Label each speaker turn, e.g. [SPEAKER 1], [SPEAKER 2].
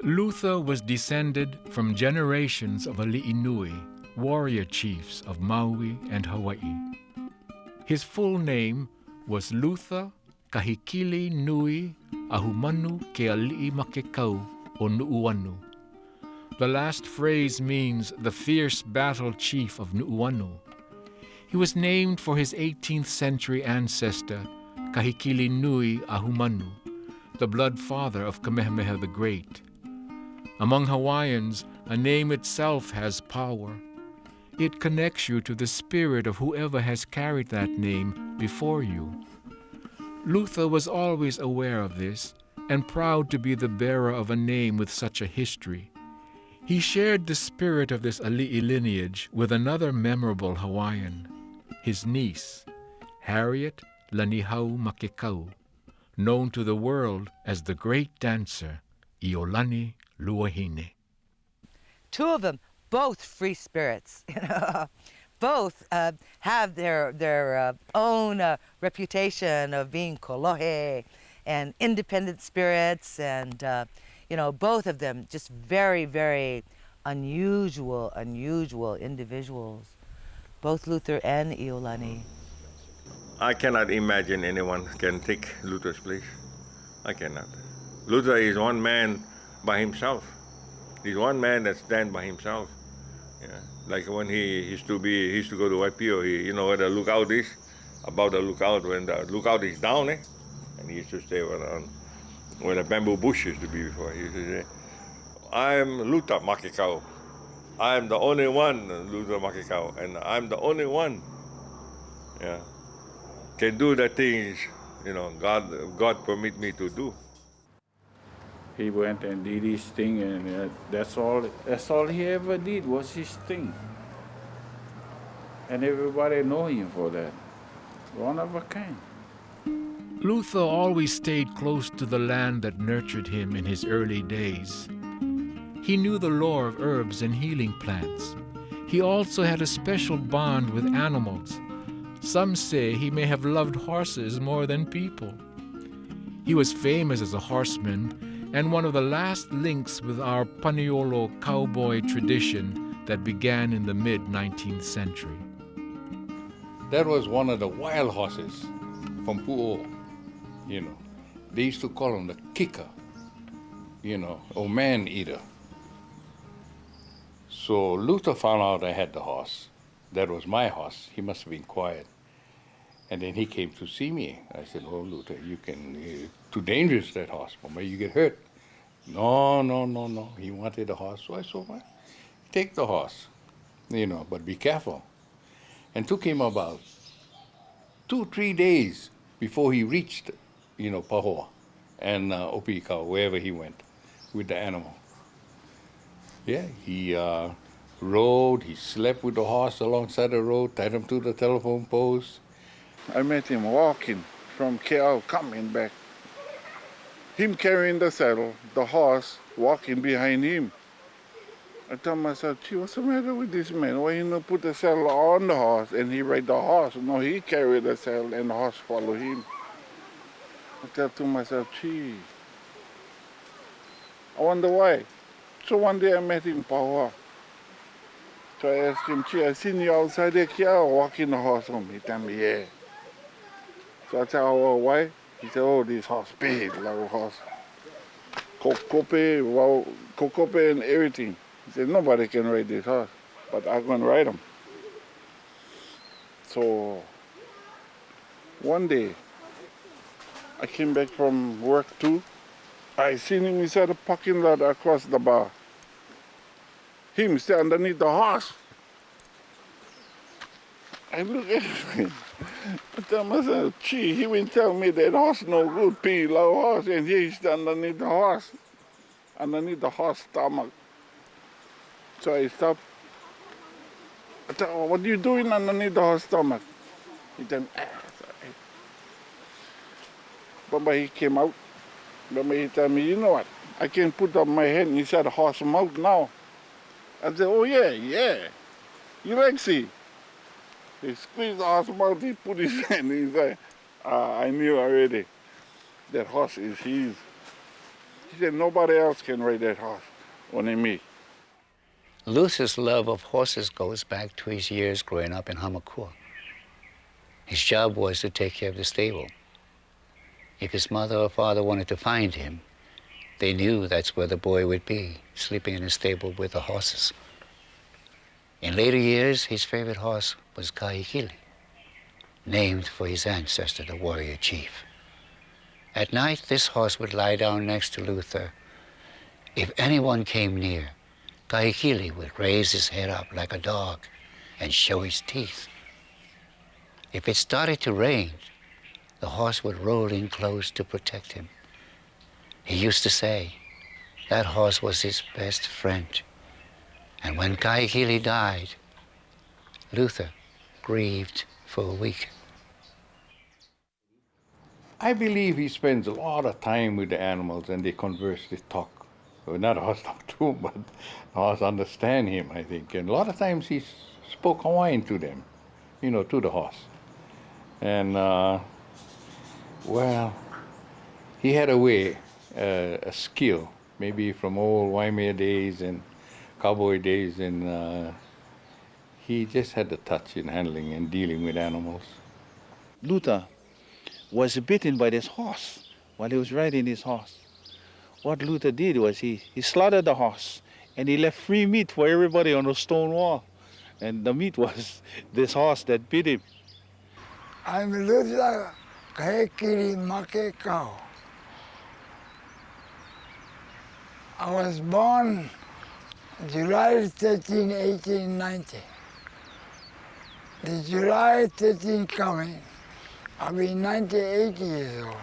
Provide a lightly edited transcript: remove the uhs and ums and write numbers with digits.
[SPEAKER 1] Luther was descended from generations of Aliʻi warrior chiefs of Maui and Hawaii. His full name was Luther Kahekili Manu Kahaialiʻi o Nu'uanu. The last phrase means the fierce battle chief of Nu'uanu. He was named for his 18th century ancestor, Kahekili Manu, the blood father of Kamehameha the Great. Among Hawaiians, a name itself has power. It connects you to the spirit of whoever has carried that name before you. Luther was always aware of this and proud to be the bearer of a name with such a history. He shared the spirit of this Aliʻi lineage with another memorable Hawaiian, his niece, Harriet Lanihau Makekau, known to the world as the great dancer, ʻIolani Luahine.
[SPEAKER 2] Two of them, both free spirits, both have their own reputation of being kolohe and independent spirits, and both of them just very, very unusual individuals, both Luther and ʻIolani.
[SPEAKER 3] I cannot imagine anyone can take Luther's place. I cannot. Luther is one man by himself. He's one man that stands by himself. Yeah. Like when he used to go to Waipio, where the lookout is, about the lookout, when the lookout is down, and he used to stay where the bamboo bush used to be before. He used to say, I'm Luther Makekau. I'm the only one, Luther Makekau, and I'm the only one, can do the things, God permit me to do.
[SPEAKER 4] He went and did his thing, and that's all he ever did was his thing. And everybody know him for that. One of a kind.
[SPEAKER 1] Luther always stayed close to the land that nurtured him in his early days. He knew the lore of herbs and healing plants. He also had a special bond with animals. Some say he may have loved horses more than people. He was famous as a horseman and one of the last links with our Paniolo cowboy tradition that began in the mid-19th century.
[SPEAKER 5] That was one of the wild horses from Pu'o, They used to call him the kicker, or man-eater. So Luther found out I had the horse. That was my horse. He must have been quiet. And then he came to see me. I said, oh, Luther, too dangerous, that horse. Maybe you get hurt. No. He wanted the horse. So I said, well, take the horse, but be careful. And took him about 2-3 days before he reached, Pahoa and Opikau, wherever he went with the animal. Yeah, he rode, he slept with the horse alongside the road, tied him to the telephone post.
[SPEAKER 4] I met him walking from KL, coming back. Him carrying the saddle, the horse walking behind him. I told myself, gee, what's the matter with this man? Why you not put the saddle on the horse and he ride the horse? No, he carried the saddle and the horse follow him. I tell to myself, gee, I wonder why. So one day I met him in Pahoa. So I asked him, gee, I seen you outside there, Kia, walking the horse home. He told me, yeah. So I said, oh, why? He said, oh, this horse big, like horse. Kokope and everything. He said, nobody can ride this horse, but I'm going to ride him. So one day, I came back from work too. I seen him inside the parking lot across the bar. Him stay underneath the horse. I look at him. I tell myself, gee, he will tell me that horse no good, pee low horse, and he is underneath the horse stomach. So I stopped. I tell him, what are you doing underneath the horse stomach? He told me, sorry. But he came out. But he told me, you know what? I can put up my hand inside the horse mouth now. I said, oh yeah. You like see? He squeezed the horse's mouth, he put his hand inside. I knew already that horse is his. He said nobody else can ride that horse, only me.
[SPEAKER 6] Luther's love of horses goes back to his years growing up in Hamakua. His job was to take care of the stable. If his mother or father wanted to find him, they knew that's where the boy would be, sleeping in a stable with the horses. In later years, his favorite horse was Kahekili, named for his ancestor, the warrior chief. At night, this horse would lie down next to Luther. If anyone came near, Kahekili would raise his head up like a dog and show his teeth. If it started to rain, the horse would roll in close to protect him. He used to say that horse was his best friend. And when Kahekili died, Luther grieved for a week.
[SPEAKER 5] I believe he spends a lot of time with the animals and they converse, they talk. Well, not the horse talk to him, but the horse understand him, I think. And a lot of times he spoke Hawaiian to them, to the horse. And, well, he had a way, a skill, maybe from old Waimea days and cowboy days, and he just had the touch in handling and dealing with animals.
[SPEAKER 7] Luther was bitten by this horse while he was riding his horse. What Luther did was he slaughtered the horse and he left free meat for everybody on the stone wall. And the meat was this horse that bit him.
[SPEAKER 8] I'm Luther Kahekili Makekau. I was born July 13, 1890. The July 13 coming, I'll be 98 years old.